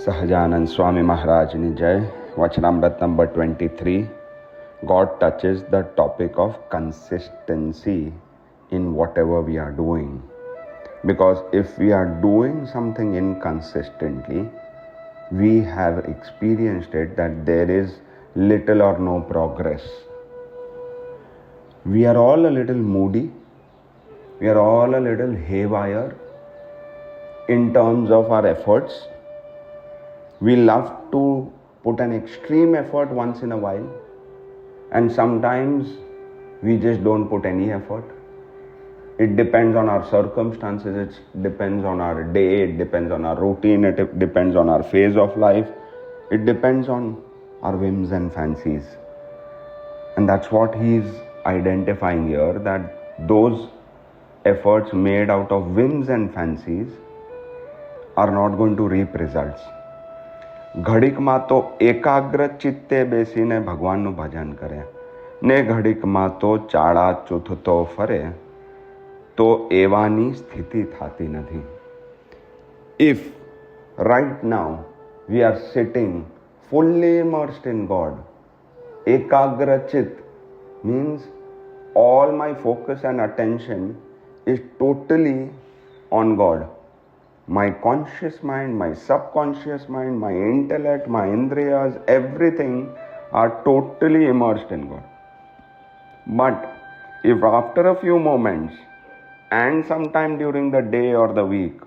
Sahajanand Swami Maharaj Ni Jai. Vachnamrut number 23. God touches the topic of consistency in whatever we are doing. Because if we are doing something inconsistently, we have experienced it that there is little or no progress. We are all a little moody. We are all a little haywire in terms of our efforts. We love to put an extreme effort once in a while, and sometimes we just don't put any effort. It depends on our circumstances, it depends on our day, it depends on our routine, it depends on our phase of life, it depends on our whims and fancies. And that's what he's identifying here, that those efforts made out of whims and fancies are not going to reap results. ઘડીકમાં તો એકાગ્ર ચિત્તે બેસીને ભગવાનનું ભજન કરે ને ઘડીકમાં તો ચાળા ચૂથતો ફરે તો એવાની સ્થિતિ થતી નથી. If right now we are sitting fully immersed in God, ekagra chit means all my focus and attention is totally on God. My conscious mind, my subconscious mind, my intellect, my indriyas, everything are totally immersed in God. But if after a few moments and sometime during the day or the week,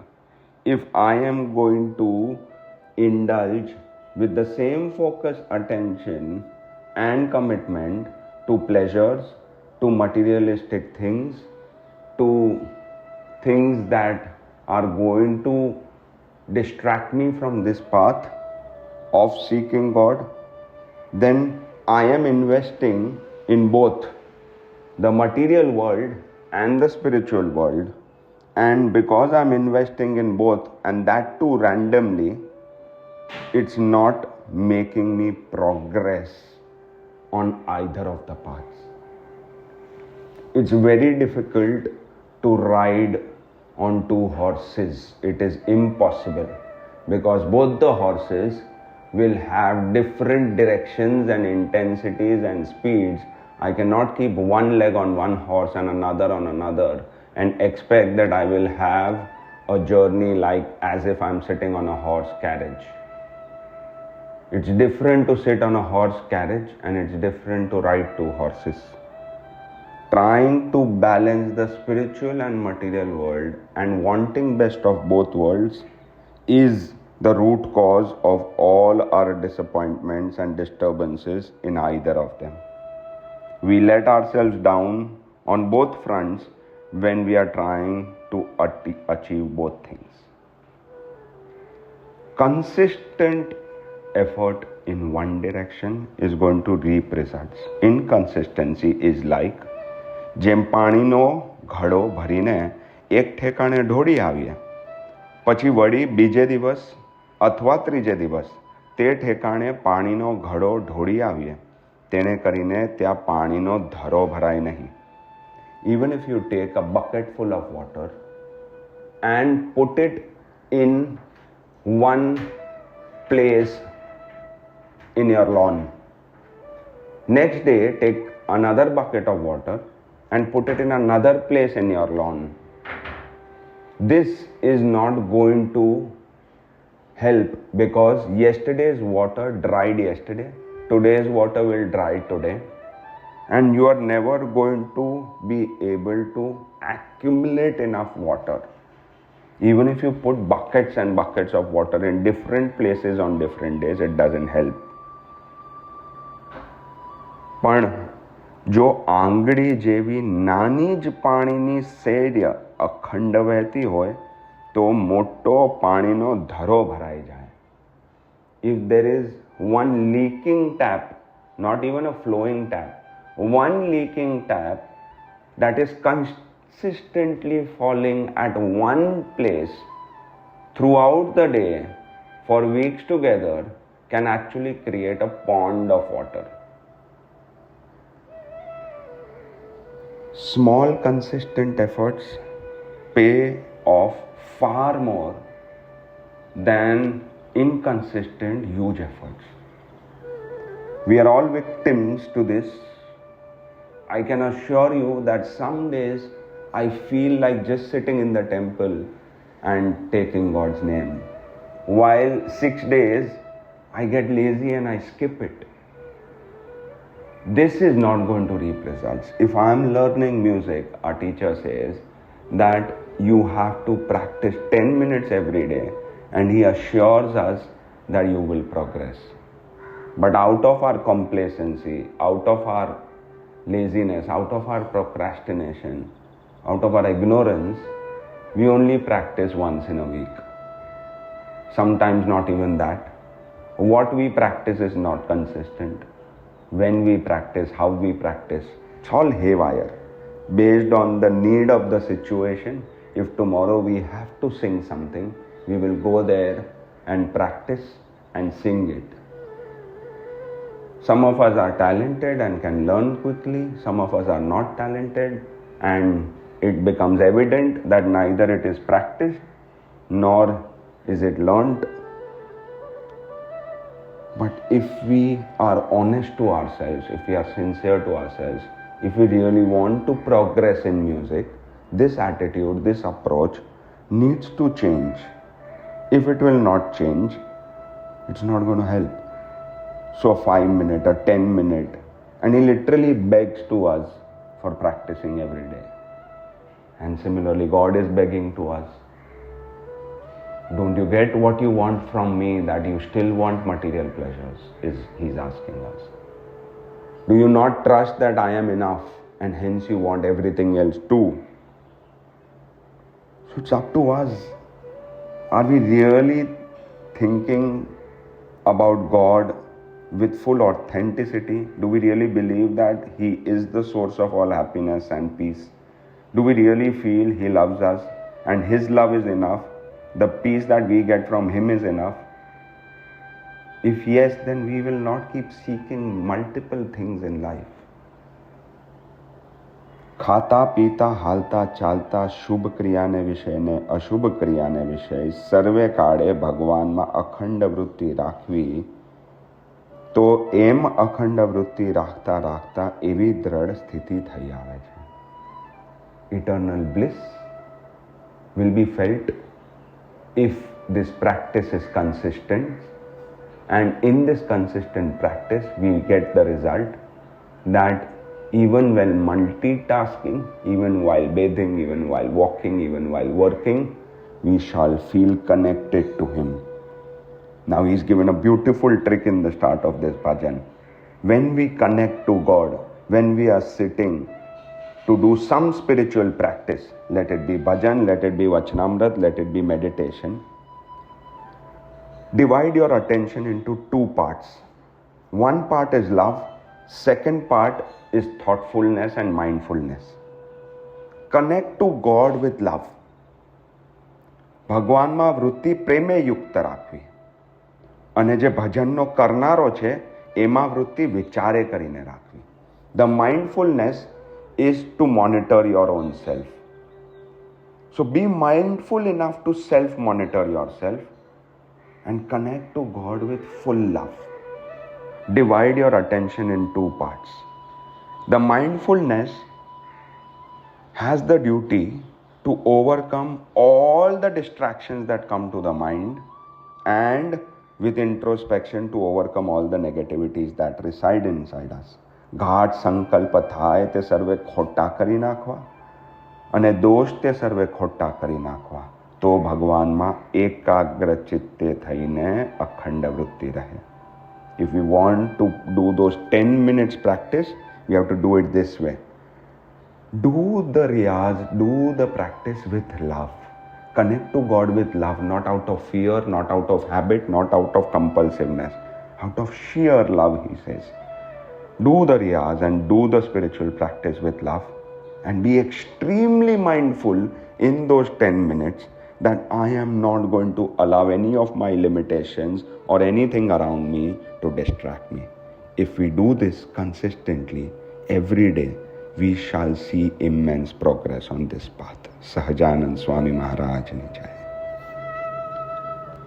if I am going to indulge with the same focus, attention and commitment to pleasures, to materialistic things, to things that are going to distract me from this path of seeking God, then I am investing in both the material world and the spiritual world. And because I'm investing in both, and that too randomly, it's not making me progress on either of the paths. It's very difficult to ride on two horses. It is impossible, because both the horses will have different directions and intensities and speeds. I cannot keep one leg on one horse and another on another and expect that I will have a journey like as if I'm sitting on a horse carriage. It's different to sit on a horse carriage and it's different to ride two horses. Trying to balance the spiritual and material world and wanting best of both worlds is the root cause of all our disappointments and disturbances in either of them. We let ourselves down on both fronts when we are trying to achieve both things. Consistent effort in one direction is going to reap results. Inconsistency is like જેમ પાણીનો ઘડો ભરીને એક ઠેકાણે ઢોળી આવીએ, પછી વળી બીજે દિવસ અથવા ત્રીજે દિવસ તે ઠેકાણે પાણીનો ઘડો ઢોળી આવીએ, તેને કરીને ત્યાં પાણીનો ધરો ભરાય નહીં. Even if you take a bucket full of water and put it in one place in your lawn, next day take another bucket of water and put it in another place in your lawn. This is not going to help, because yesterday's water dried yesterday, today's water will dry today, and you are never going to be able to accumulate enough water. Even if you put buckets and buckets of water in different places on different days, it doesn't help. પણ જો આંગળી જેવી નાની જ પાણીની sad અખંડ વહેતી હોય તો મોટો પાણીનો ધરો ભરાઈ જાય. If there is one leaking tap, not even a flowing tap, one leaking tap that is consistently falling at one place throughout the day for weeks together can actually create a pond of water. Small consistent efforts pay off far more than inconsistent, huge efforts. We are all victims to this. I can assure you that some days I feel like just sitting in the temple and taking God's name, while 6 days I get lazy and I skip it. This is not going to reap results. If I am learning music, our teacher says that you have to practice 10 minutes every day, and he assures us that you will progress. But out of our complacency, out of our laziness, out of our procrastination, out of our ignorance, we only practice once in a week. Sometimes not even that. What we practice is not consistent. When we practice, how we practice, it's all haywire. Based on the need of the situation, if tomorrow we have to sing something, we will go there and practice and sing it. Some of us are talented and can learn quickly. Some of us are not talented, and it becomes evident that neither it is practiced nor is it learned. But if we are honest to ourselves, if we are sincere to ourselves, if we really want to progress in music, this attitude, this approach needs to change. If it will not change, it's not going to help. So 5 minute or 10 minute, and he literally begs to us for practicing every day. And similarly, God is begging to us. Don't you get what you want from me that you still want material pleasures? He's asking us. Do you not trust that I am enough and hence you want everything else too? So it's up to us. Are we really thinking about God with full authenticity? Do we really believe that He is the source of all happiness and peace? Do we really feel He loves us and His love is enough? The peace that we get from Him is enough? If yes, then we will not keep seeking multiple things in life. खाता पीता हालता चालता शुभ क्रियाने विषय ने अशुभ क्रियाने विषय सर्वे काळे भगवाનમાં અખંડ વૃત્તિ રાખવી તો એમ અખંડ વૃત્તિ રાખતા રાખતા એવી દ્રઢ સ્થિતિ થઈ આવે છે. Eternal bliss will be felt if this practice is consistent, and in this consistent practice we get the result that even when multitasking, even while bathing, even while walking, even while working, we shall feel connected to Him. Now He's given a beautiful trick in the start of this bhajan. When we connect to God, when we are sitting to do some spiritual practice, let it be bhajan, let it be Vachnamrut, let it be meditation, divide your attention into two parts. One part is love, second part is thoughtfulness and mindfulness. Connect to God with love. ભગવાનમાં વૃત્તિ પ્રેમે યુક્ત રાખવી, અને જે ભજનનો કરનારો છે એમાં વૃત્તિ વિચારે કરીને રાખવી. The mindfulness is to monitor your own self. So be mindful enough to self-monitor yourself and connect to God with full love. Divide your attention in two parts. The mindfulness has the duty to overcome all the distractions that come to the mind, and with introspection to overcome all the negativities that reside inside us. ઘાટ સંકલ્પ થાય તે સર્વે ખોટા કરી નાખવા અને દોષ તે સર્વે ખોટા કરી નાખવા, તો ભગવાનમાં એકાગ્ર ચિત્તે થઈને અખંડ વૃત્તિ રહે. If we want to do those 10 minutes practice, we have to do it this way. Do the riyaz, do the practice with love. Connect to God with love, not out of fear, not out of habit, not out of compulsiveness. Out of sheer love, he says. Do the riyaz and do the spiritual practice with love, and be extremely mindful in those 10 minutes that I am not going to allow any of my limitations or anything around me to distract me. If we do this consistently every day, we shall see immense progress on this path. Sahajanand Swami Maharaj Ni Jai.